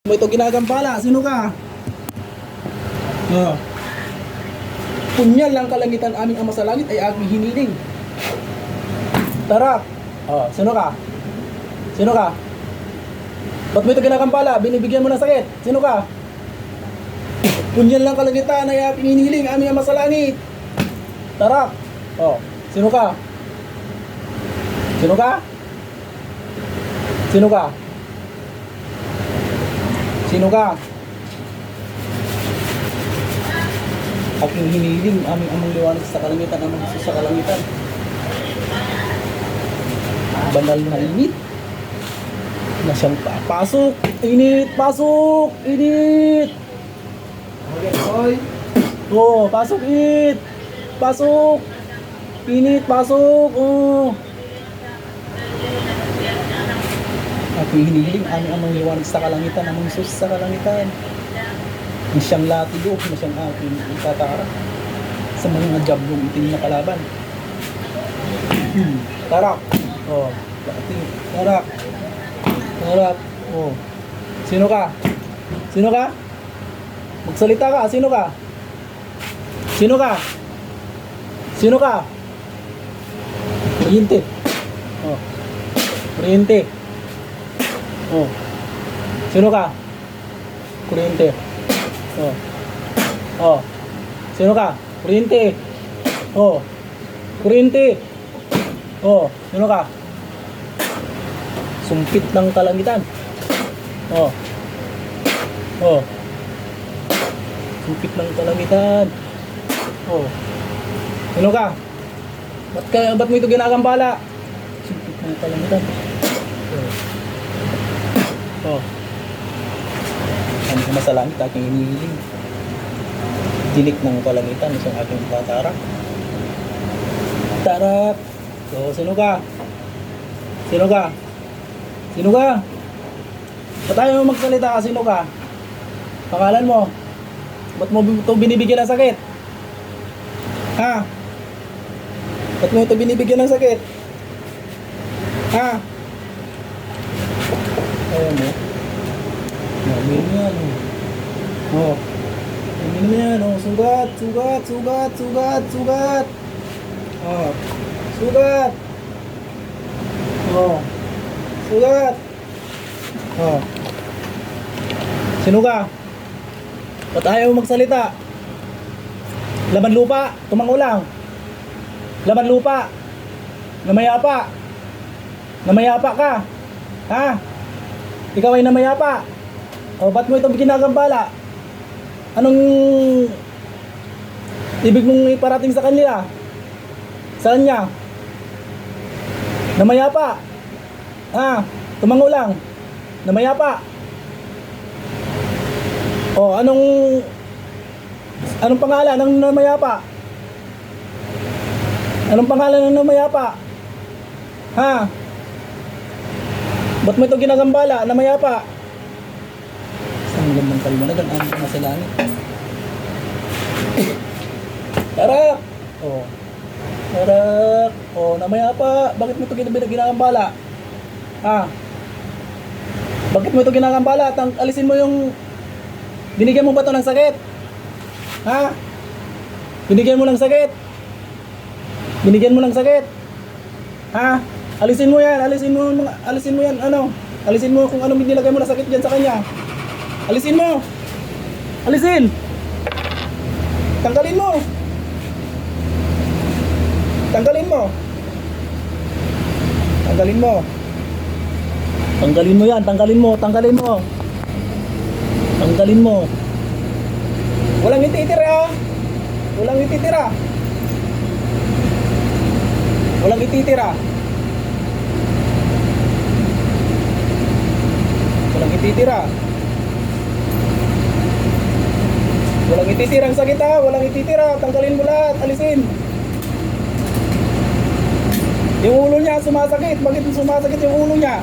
Mo ito ginagambala, sino ka? Oh. Punyal lang kalangitan aming ama sa langit ay aking hiniling. Tara. Oh, sino ka? Sino ka? Ba't mo ito ginagambala? Binibigyan mo ng sakit. Sino ka? Punyal lang kalangitan ay aking hiniling aming ama sa langit. Tara. Oh, sino ka? Sino ka? Sino ka? Sino ka? Aking hiniling, aming amang liwanag sa kalangitan, amang Jesus sa kalangitan. Banal na init. Na siyang pasok. Init, pasok. Init. Okay, oh, pasok, init. Pasok. Init, pasok. Oh. Aking hinihiling, aming amang liwanag sa kalangitan, amang Jesus sa kalangitan. Na siyang latigo, na siyang aking itatara sa mga jablong itim na kalaban. Tarak. Oh, tarak. Tarak. Oh. Sino ka? Sino ka? Magsalita ka. Sino ka? Sino ka? Sino ka? Kuryente. Oh. Kuryente. Oh. Sino ka? Kuryente. Oh. Oh. Sino ka? Kuryente. Oh. Kuryente. Oh. Sino ka? Sumpit ng kalangitan. Oh. Oh. Sumpit ng kalangitan. Oh. Sino ka? Ba't mo ito ginagambala? Sumpit ng kalangitan. Oh. Oh. Ang sumasalangit aking hinihiling. Dilik ng kalangitan isang aking tatarak. Tarak. So, sino ka? Sino ka? Sino ka? Ba't tayo magsalita ka? Sino ka? Pangalan mo? Ba't mo ito binibigyan ng sakit? Ha? Ba't mo ito binibigyan ng sakit? Ha? Ayan mo. Amin yan. Oh. Amin yan. Oh. Sugat. Sugat. Sugat. Sugat. Sugat. Oh. Sugat. Oh. Sugat. Oh. Sino ka? Ba't ayaw magsalita? Laman lupa. Tumangulang. Laman lupa. Namayapa. Namayapa ka. Ha? Ikaw ay namayapa. O ba't mo ito ginagambala? Anong ibig mong iparating sa kanila? Sa kanya? Namayapa. Ha? Tumangulang. Namayapa. O anong pangalan ng namayapa? Anong pangalan ng namayapa? Ha? Ba't mo ito ginagambala? Namayapa. Isang gandang kalmalag ang aming mga sa langit. Tarak! Oh. Tarak! Oh, namayapa. Bakit mo ito ginagambala? Ha? Bakit mo ito ginagambala? Alisin mo yung... Binigyan mo ba ito ng sakit? Ha? Binigyan mo ng sakit? Binigyan mo ng sakit? Ha? Alisin mo yan, alisin mo yan, ano? Alisin mo kung anong nilagay mo na sakit diyan sa kanya. Alisin mo. Alisin. Tanggalin mo. Tanggalin mo. Tanggalin mo. Tanggalin mo yan, tanggalin mo, tanggalin mo. Tanggalin mo. Walang ititira. Walang ititira. Walang ititira. Walang ititira. Walang ititirang sakit ha. Walang ititira. Tanggalin mo lahat. Alisin. Yung ulo niya sumasakit. Bakit sumasakit yung ulo niya?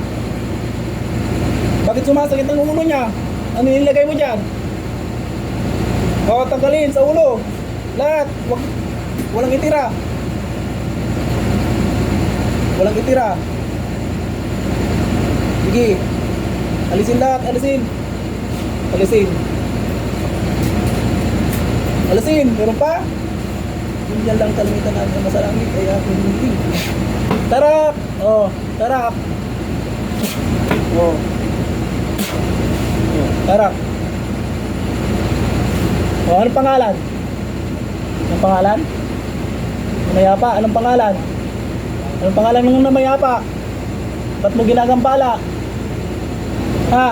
Bakit sumasakit ang ulo niya? Ano nilagay mo dyan? O, tanggalin sa ulo. Lahat. Walang itira. Walang itira. Sige. Alisin lahat, alisin. Alisin. Alisin, meron pa? Yan lang kalimitan natin sa masalangit, kaya hindi. Tarak! Oh, tarak! Oh. Tarak. Oh, anong pangalan? Anong pangalan? Namayapa, anong pangalan? Anong pangalan ng namayapa? Ba't mo ginagambala? Ha?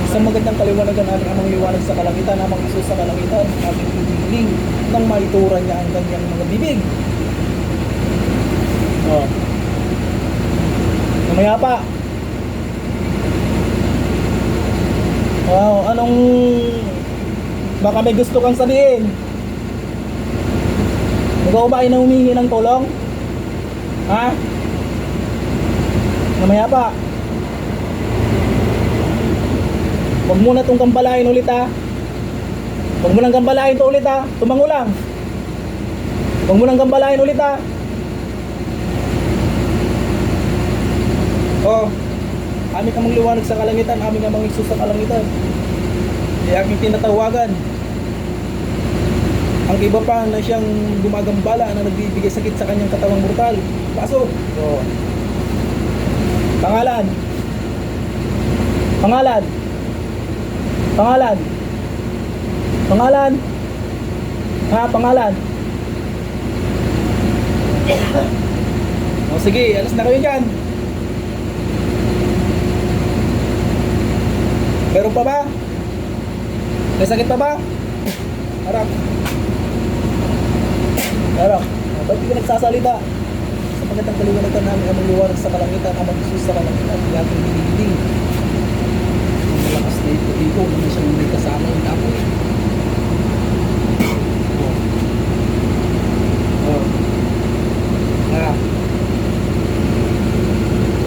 Isang magandang kaliwanagan aming amang liwanag sa kalangitan, amang Isus sa kalangitan, aming hiling nang maituran niya ang kanyang mga bibig. Oh. Namayapa. Wow, anong baka may gusto kang sabihin? Ikaw ba ay humihingi ng tulong? Ha? Namayapa. Huwag mo na itong gambalain ulit ha. Huwag mo nang gambalain ito ulit ha. Tumango lang. Huwag mo nang gambalain ulit ha. Oh, aming amang liwanag sa kalangitan, aming amang Isus sa kalangitan. Di aking tinatawagan. Ang iba pa na siyang gumagambala na nagbibigay sakit sa kanyang katawang mortal. Pasok. Oh. Pangalan. Pangalan. Pangalan. Pangalan. Ha, pangalan. O sige, alas na kayo dyan. Meron pa ba? May sakit pa ba? Harap. Harap. Ba't di ka nagsasalita? Sa pagkatang kaliwanagan namin amang liwanag sa kalangitan, amang Isus sa kalangitan, di aking hinihiling. Malakas na ito, naman siyang may kasama yung tapoy. Oh. Ah.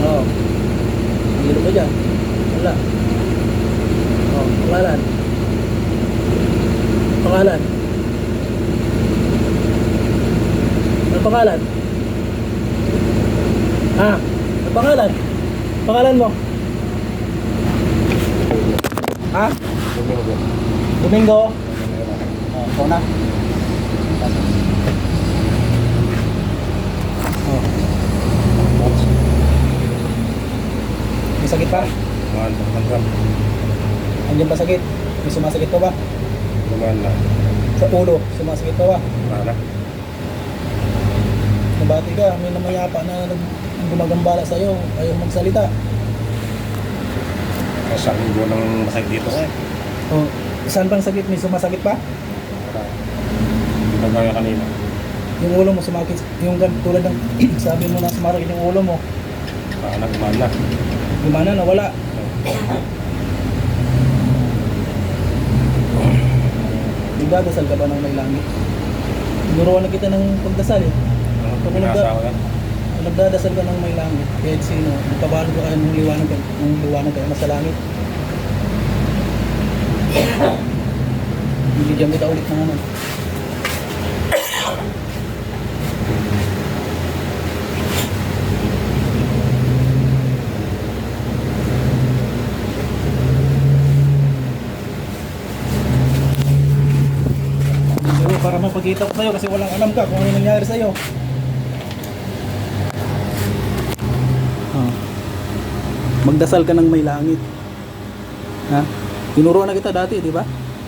Oh. Hilo ka dyan. Wala. Oh, pangalan. Pangalan. Ano pangalan? Ha? Ano pangalan? Pangalan mo? Ha? Domingo. Domingo? Oh, ikaw na. Oh. May sakit pa? Lumaan. Andiyan ba sakit? May sumasakit pa ba? Lumaan na. Sa ulo, sumasakit pa ba? Lumaan na. Nabati ka, may namayapa na gumagambala sa'yo, ayaw magsalita. Isang linggo nang masakit dito eh. Oh, saan bang sakit? May sumasakit pa? Hindi na gaya kanina. Yung ulo mo sumakit, yung tulad ng sabi mo na sumakit yung ulo mo. Lumaan na. Gumana, nawala. Nagdadasal ka ba ng may langit? Tinuruan na kita ng pagdasal eh. Kung nagdadasal ka ng may langit, kahit sino, magpabalo ka kayo ng liwanag kayo nasa langit. Bibigyan kita ulit ng ano. Pero para mapagkita ko sa'yo kasi walang alam ka kung ano nangyari sa'yo. Magdasal ka ng may langit. Ha? Tinuruan na kita dati, di ba?